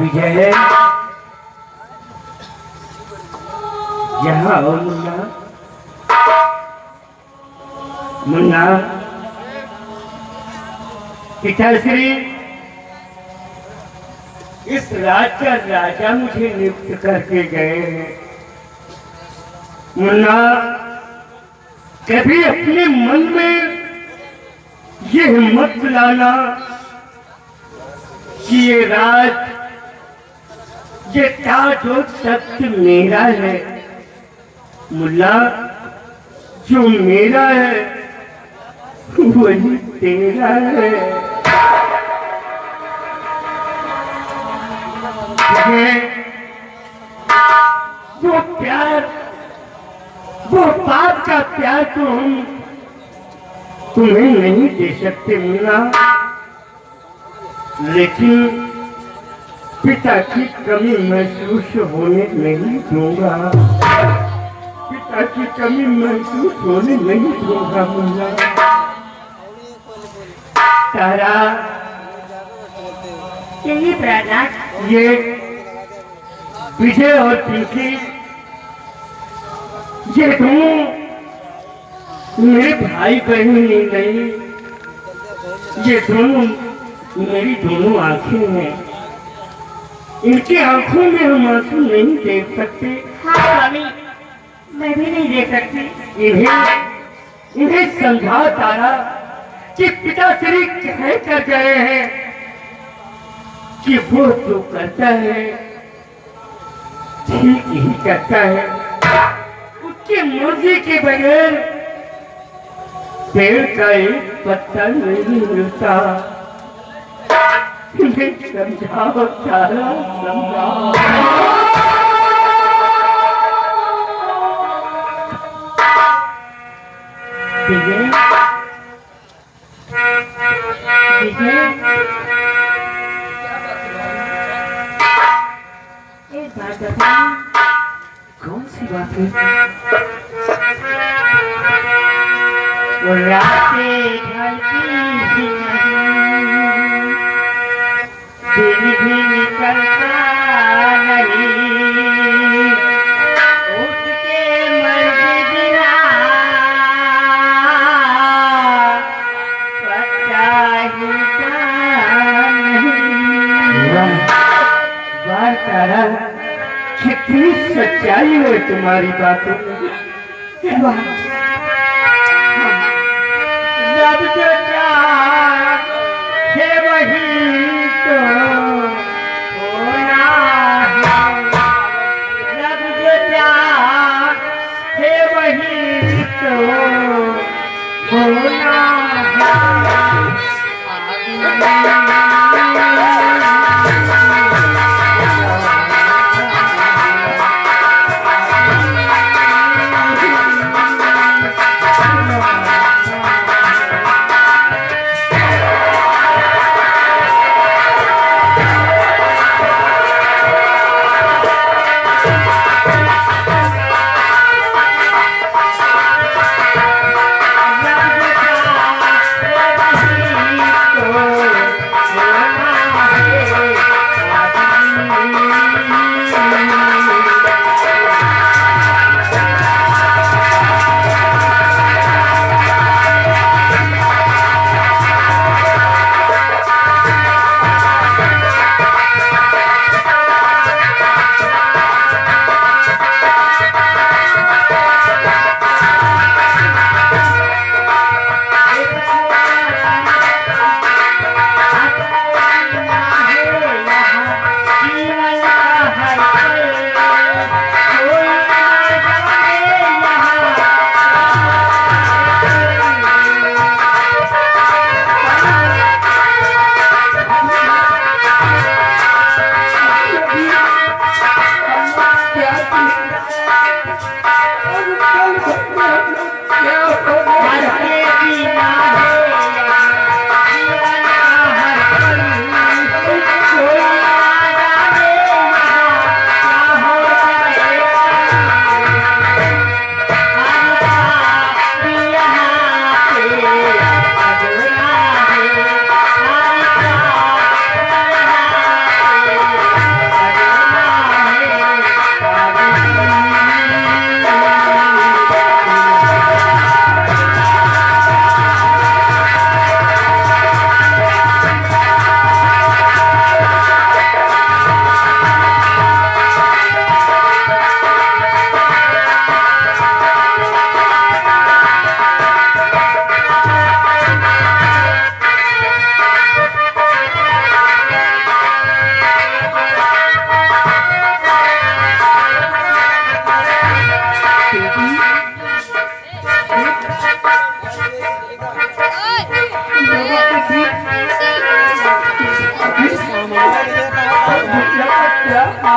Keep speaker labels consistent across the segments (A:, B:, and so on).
A: विजय यहाँ आओ मुन्ना। मुन्ना, पिताश्री, इस राज का राजा मुझे नियुक्त करके गए हैं। मुन्ना, कभी अपने मन में ये हिम्मत लाना कि ये राज, ये ताज और तख्त मेरा है। मुल्ला, जो मेरा है वही तेरा है। वो प्यार, वो बाप का प्यार तो हम तुम्हें नहीं दे सकते मुन्ना, लेकिन पिता की कमी महसूस होने नहीं दूंगा। पिता की कमी महसूस होने नहीं दूंगा मुन्ना। तारा,
B: यही प्राणा,
A: ये विजय और पिंकी, ये दोनों मेरे भाई बहन नहीं, ये दोनों मेरी दोनों आंखें हैं। इनकी आंखों में हम आंसू नहीं देख सकते।
B: हाँ स्वामी, मैं भी नहीं देख सकती।
A: इन्हें समझा तारा कि पिताश्री कह कर गए हैं कि वो जो करता है ठीक ही करता है। उसकी मर्जी के बगैर पेड़ का एक पत्ता नहीं मिलता। इन्हें समझाओ तारा, समझाओ। विजय, विजय,
B: एक बात बताओ।
A: कौन सी बात है? वो रातें ढलती दिन भी निकलता नहीं, उसके मर्जी बिना पता हिलता नहीं। वाह तारा, कितनी सच्चाई है तुम्हारी बातों में। वाह, जब जो चाहे वही तो होना है। जब जो चाहे वही तो होना है।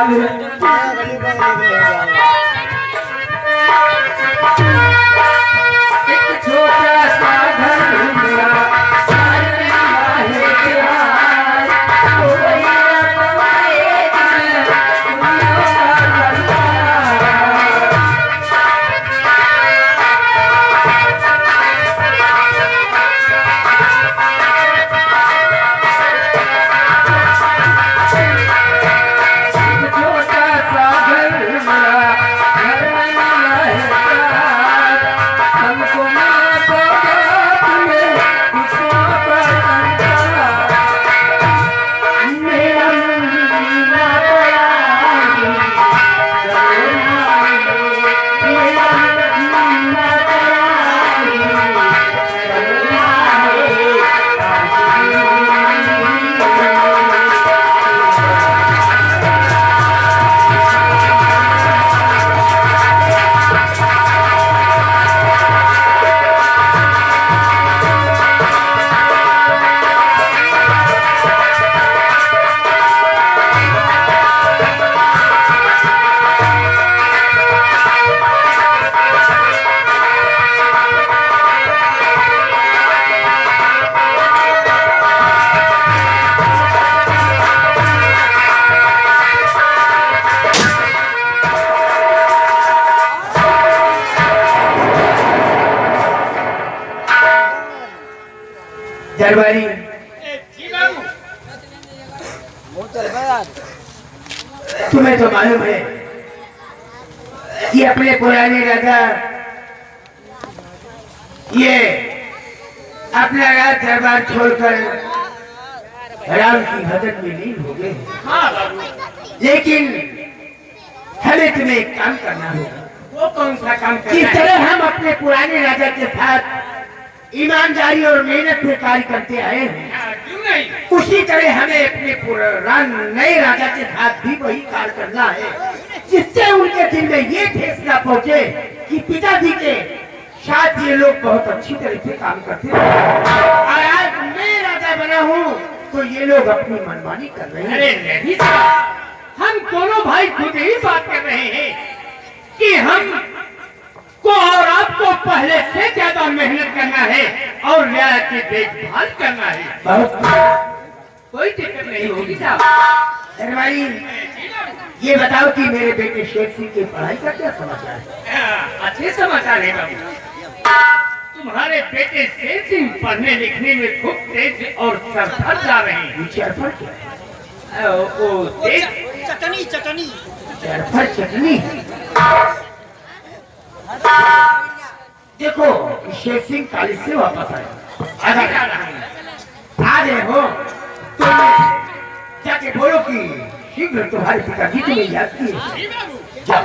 A: एक छोटा सा घर मेरा दरबारी तुम्हें तो मालूम है कि अपने पुराने राजा ये अपना राज दरबार छोड़कर राम की भजन में लीन हो गए। लेकिन हमें तुम्हें एक काम करना होगा।
B: वो कौन सा काम करना
A: जिस
B: है?
A: तरह हम अपने पुराने राजा के साथ ईमानदारी और मेहनत से कार्य करते आए हैं,
B: क्यों नहीं?
A: उसी तरह हमें अपने नए राजा के साथ भी वही कार्य करना है, जिससे उनके दिल में ये ठेस न पहुंचे कि पिताजी के साथ ये लोग बहुत अच्छी तरह से काम करते हैं और आज मैं राजा बना हूँ तो ये लोग अपनी मनमानी कर रहे हैं।
B: अरे नहीं साहब, हम दोनों भाई खुद ही बात कर रहे हैं कि हम को और आपको पहले से ज्यादा मेहनत करना है और न्याय की देखभाल करना है।
A: बहुत
B: कोई दिक्कत नहीं होगी साहब।
A: दरबारी ये बताओ कि मेरे बेटे शेख सिंह की पढ़ाई का क्या समाचार है?
B: अच्छे समाचार है बाबू। तुम्हारे बेटे शेर सिंह पढ़ने लिखने में खूब तेज और सरफर जा रहे हैं।
A: चरफर क्या है?
B: वो तेज
A: चरफर चटनी। देखो शेख सिंह कॉलेज से वापस आए, आ गए हो तो जाके बोलो कि शीघ्र तुम्हारे पिताजी तुम्हें याद किए। जाओ।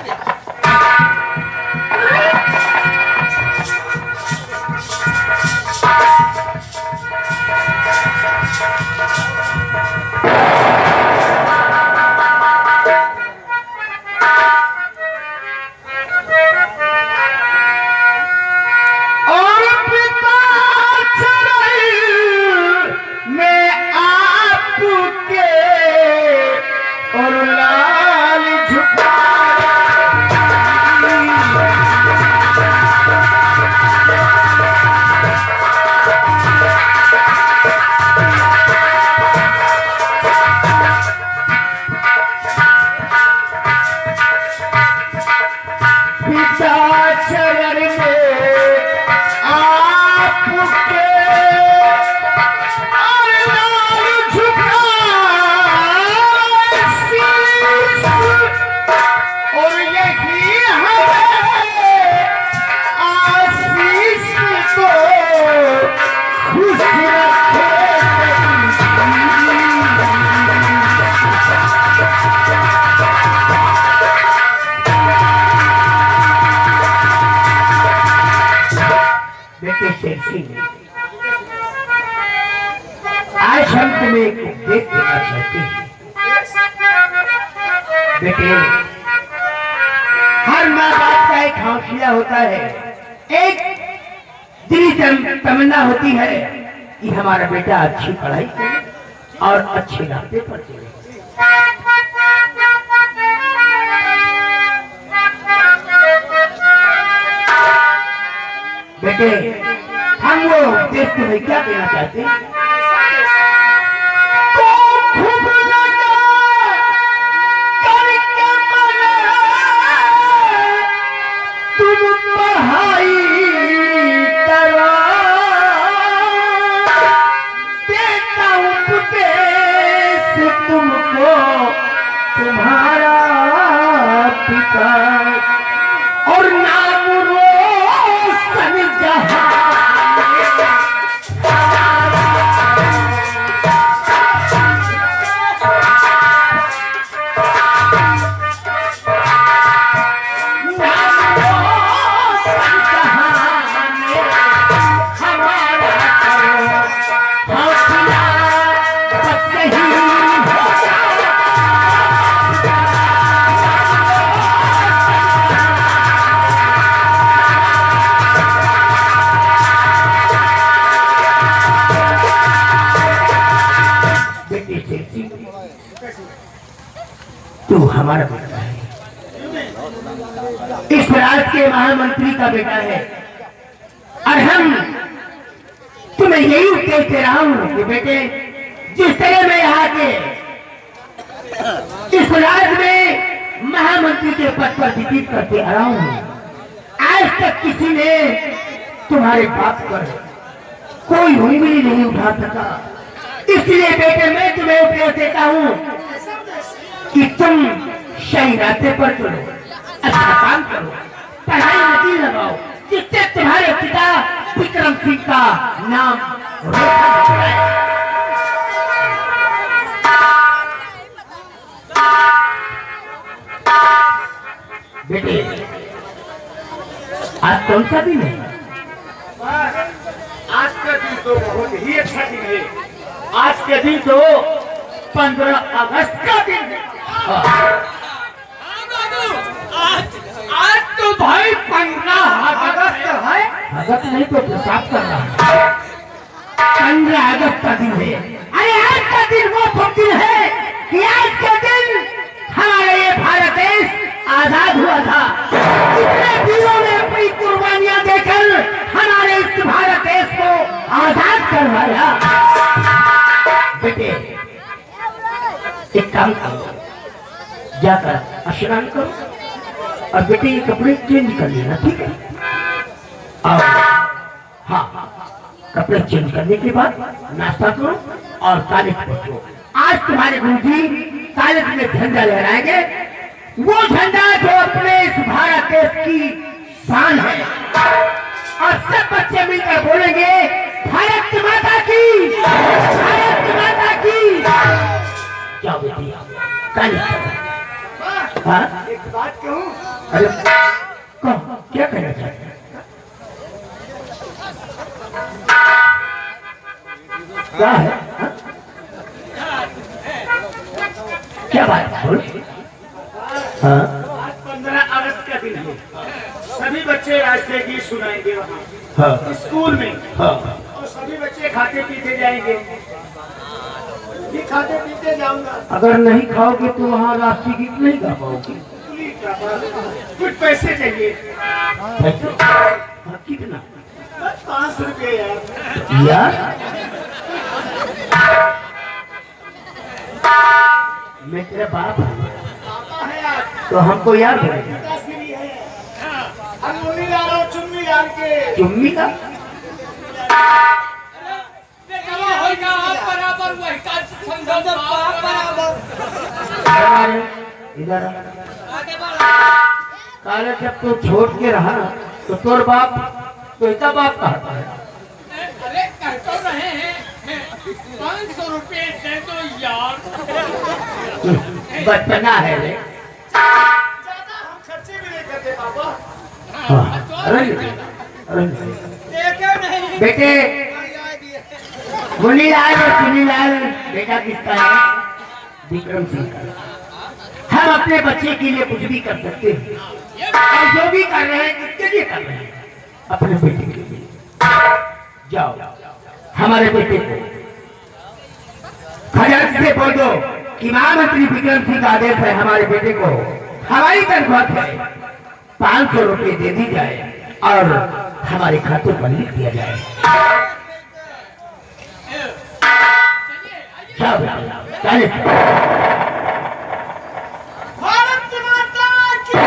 A: आज हम तुम्हें एक उपदेश देना चाहते हैं। बेटे, हर माँ बाप का एक हौसला होता है, एक दिली तमन्ना होती है कि हमारा बेटा अच्छी पढ़ाई करे और अच्छे रास्ते पर चले।
B: बेटे हम वो देश तुम्हें क्या कहना चाहते हैं? तुमको तुम्हारा पिता और नाम रोशन जहां तू हमारा बेटा है, इस राज्य के महामंत्री का बेटा है और हम तुम्हें यही उपदेश दे रहा हूं कि बेटे जिस तरह मैं यहाँ के इस राज्य में महामंत्री के पद पर व्यतीत करते आ रहा हूं, आज तक किसी ने तुम्हारे बाप पर कोई उंगली नहीं उठा सका। इसलिए बेटे मैं तुम्हें उपदेश देता हूं कि तुम सही रास्ते पर चलो, अच्छा काम करो, पढ़ाई में दिल लगाओ, जिससे तुम्हारे पिता विक्रम सिंह का नाम रोशन हो जाए। बेटे आज कौन सा दिन है?
A: आज का दिन तो बहुत ही अच्छा दिन है। आज के दिन तो 15 अगस्त का दिन है।
B: आज तो भाई 15 अगस्त है। अगस्त नहीं तो पेशाब कर रहा है। 15 अगस्त का दिन है। अरे आज का दिन वो सब दिन है कि आज के दिन हमारा ये भारत देश आजाद हुआ था। कितने वीरों ने अपनी कुर्बानियां देकर हमारे इस भारत देश को आजाद करवाया। बेटे एक काम करो, जाकर स्नान करो और बेटे ये कपड़े चेंज कर लेना, ठीक है? और हाँ, कपड़े चेंज करने के बाद नाश्ता करो और कॉलेज पहुंचो। आज तुम्हारे गुरुजी कॉलेज में झंडा लहराएंगे, वो झंडा जो अपने इस भारत देश की शान है। और सब बच्चे मिलकर बोलेंगे भारत माता की, भारत माता की। क्या बेटी कॉलेज? हाँ?
A: एक बात कहूँ?
B: अरे कहो, क्या कहना चाहते हैं? क्या है? हाँ? क्या बात है? बोल। हाँ?
A: आज 15 अगस्त का दिन है। सभी बच्चे राष्ट्रीय गीत सुनाएंगे वहाँ
B: हाँ?
A: स्कूल में।
B: हाँ?
A: और सभी बच्चे खाते पीते जाएंगे। ये खाते पीते जाऊंगा।
B: अगर नहीं खाओगे तो वहाँ राष्ट्रीय गीत नहीं गा पाओगे।
A: कुछ पैसे चाहिए।
B: पैसे? हाँ, कितना?
A: 500 रुपये यार।
B: यार मैं तेरा बाप हूँ
A: पापा है यार।
B: तो हमको याद है।
A: दादाश्री है। अंगुली डालो चुम्मी डाल के।
B: चुम्मी का इधर काले जब तू छोड़ के रहा तो तोर बाप तो इतना बाप कहता है।
C: अरे कह तो रहे हैं 500 रुपए दे दो यार।
B: बचपना है रे।
A: ज्यादा हम खर्चे भी नहीं करते पापा।
B: हाँ, अरे
A: देखे नहीं।
B: बेटे मुनीलाल और चुनीलाल बेटा किसका है? विक्रम सिंह का। हम अपने बच्चे के लिए कुछ भी कर सकते हैं और जो भी कर रहे हैं किसके लिए कर रहे हैं? अपने बेटे के लिए। जाओ हमारे बेटे को खजांच से बोल दो कि महामंत्री विक्रम सिंह का आदेश है, हमारे बेटे को हवाई तनख्वाह है 500 रुपये दे दी जाए और हमारे खातों पर लिख दिया जाए। क्या
C: भारत माता की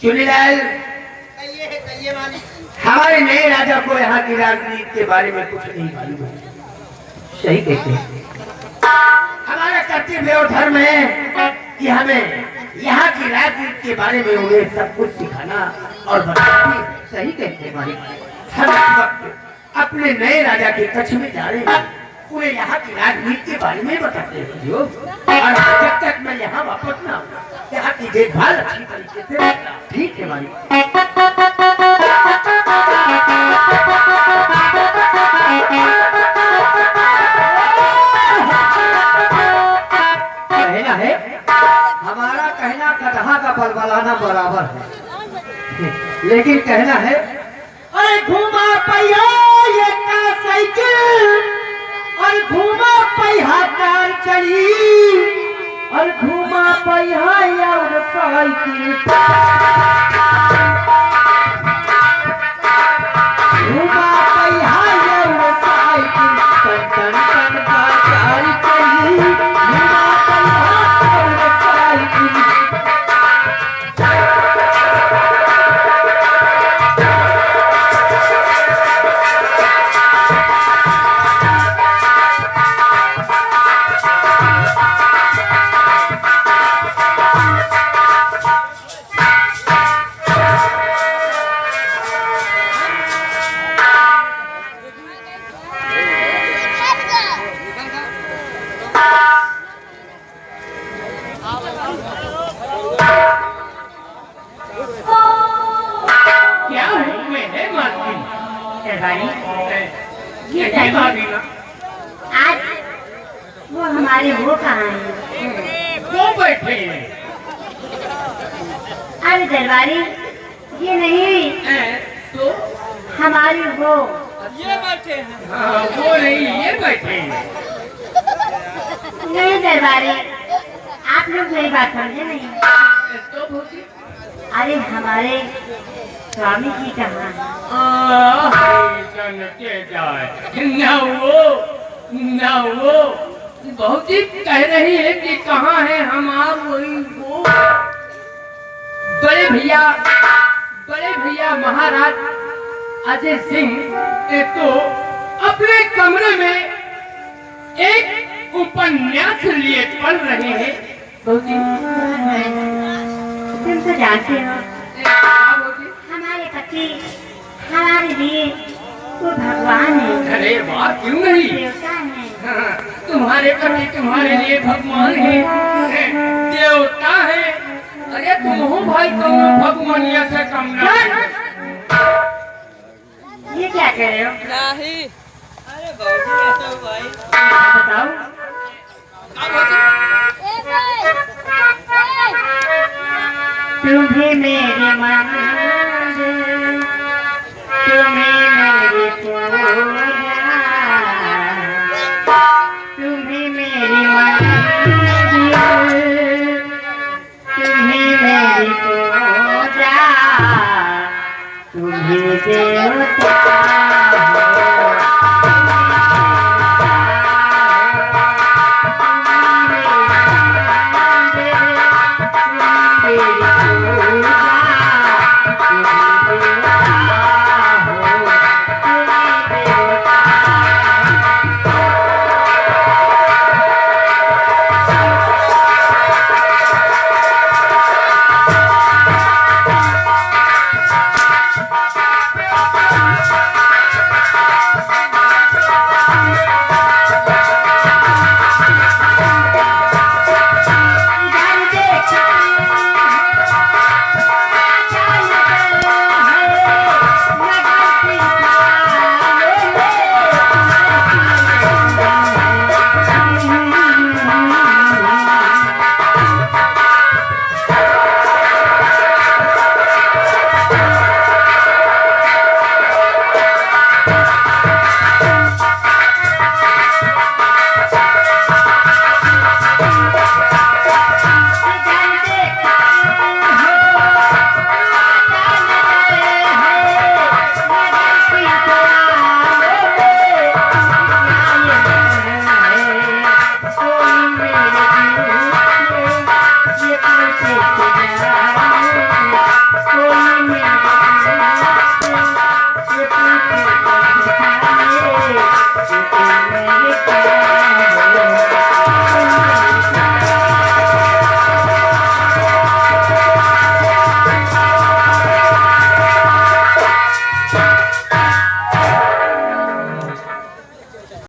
B: चुनीलाल, हमारे नए राजा को यहाँ की राजनीति के बारे में कुछ नहीं मालूम है। सही कहते हैं। हमारा कर्तव्य और धर्म है कि हमें यहाँ की राजनीति के बारे में उन्हें सब कुछ सिखाना और बताना। सही कहते हैं भाई। हम इस वक्त अपने नए राजा के कक्ष में जा रहे हैं, उन्हें यहाँ की राजनीति के बारे में बताते हैं जो, और जब तक मैं यहाँ वापस ना आऊँ यहाँ की देखभाल अच्छी तरीके से। ठीक है भाई। कहना है हमारा कहना कटहा का बलबलाना बराबर है, लेकिन कहना है अरे घुमा पहिया ये का साइकिल और घुमा पहिया कार चली और घुमा पहिया और साइकिल, घुमा पहिया और साइकिल टन टन टन का कार चली, घुमा पहिया और साइकिल।
C: क्या हुए है मालकिन?
A: ये
C: बताइए।
A: आज वो हमारे वो कहाँ है?
C: वो बैठे हैं।
A: अरे दरबारी, ये नहीं
C: तो
A: हमारी वो।
C: हाँ, वो नहीं, ये बैठे हैं।
A: नहीं दरबारी, आप लोग मेरी बात समझे नहीं।
C: तो भौजी,
A: अरे हमारे स्वामी जी कहाँ है?
C: जनते जाए ना वो भौजी कह रही है कि कहाँ है हमार वही वो बड़े भैया महाराज अजय सिंह तो अपने कमरे में एक उपन्यास लिए पढ़ रहे हैं। भौजी
A: तुम तो जानते हो
C: क्या भौजी?
A: हमारे पति हमारे लिए वो भगवान है,
C: अरे वाह, क्यों नहीं?
A: देवता है।
C: हाँ, तुम्हारे पति तुम्हारे लिए भगवान है, देवता है। अरे तुम हो भाई, तुम भगवानिया से कम नहीं।
A: ये क्या कह रहे हो?
D: नहीं। अरे
A: बताओ। तुम्हें मेरे मन